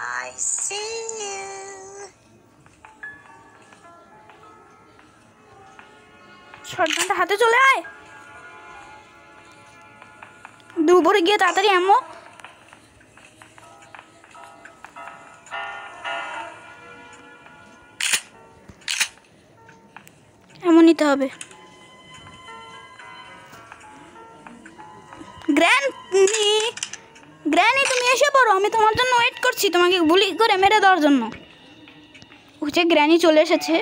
I see you. শটগানটা হাতে চলে আয়, দুপুরে গিয়ে তাড়াতাড়ি আম্মু। এমন নিতে হবে। গ্র্যানি তুমি এসে পড়ো, আমি তোমার জন্য ওয়েট করছি, তোমাকে গুলি করে মেরে দেওয়ার জন্য। হচ্ছে গ্র্যানি চলে এসেছে।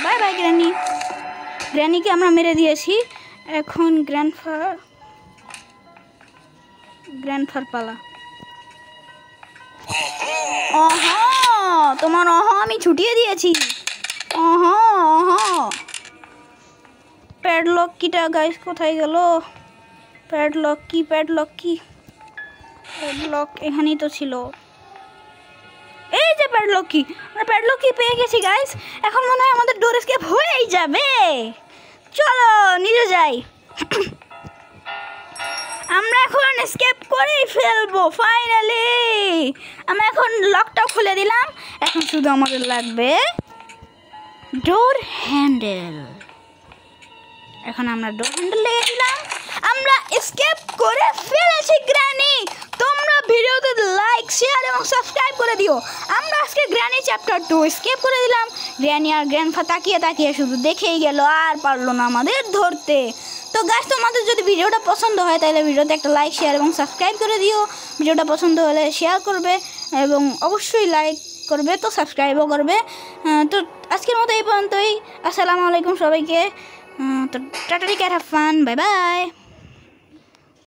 Bye bye granny. গ্র্যানিকে আমরা মেরে দিয়েছি, এখন গ্র্যান্ডফার পালা। তোমার আমি ছুটিয়ে দিয়েছি। প্যাডলক কিটা গাইস কোথায় গেল? প্যাডলক কি এখানেই তো ছিল। এই যে প্যাডলক কি পেয়ে গেছি গাইস। এখন মনে হয় আমাদের ডোর এসকেপ হয়েই যাবে। চলো নিচে যাই। আমরা এখন এসকেপ করেই ফেলবো ফাইনালি। আমরা এখন লকটাও খুলে দিলাম। এখন শুধু আমাদের লাগবে ডোর হ্যান্ডেল। এখন আমরা ডোর হ্যান্ডেল লেগে দিলাম। আমরা এসকেপ করে ফেলেছি গ্র্যানি। তোমরা ভিডিওতে লাইক শেয়ার এবং সাবস্ক্রাইব করে দিও। আমরা আজকে গ্র্যানি চ্যাপ্টার 2 এসকেপ করে দিলাম। গ্র্যানি আর গ্র্যান্ডফা তাকিয়ে শুধু দেখেই গেল, আর পারলো না আমাদের ধরতে। তো গাইস তোমাদের যদি ভিডিওটা পছন্দ হয় তাহলে ভিডিওতে একটা লাইক শেয়ার এবং সাবস্ক্রাইব করে দিও। ভিডিওটা পছন্দ হলে শেয়ার করবে এবং অবশ্যই লাইক করবে, তো সাবস্ক্রাইবও করবে। তো আজকের মতো এই পর্যন্তই। আসসালামু আলাইকুম সবাইকে। তো tata, take care, have fun, bye by.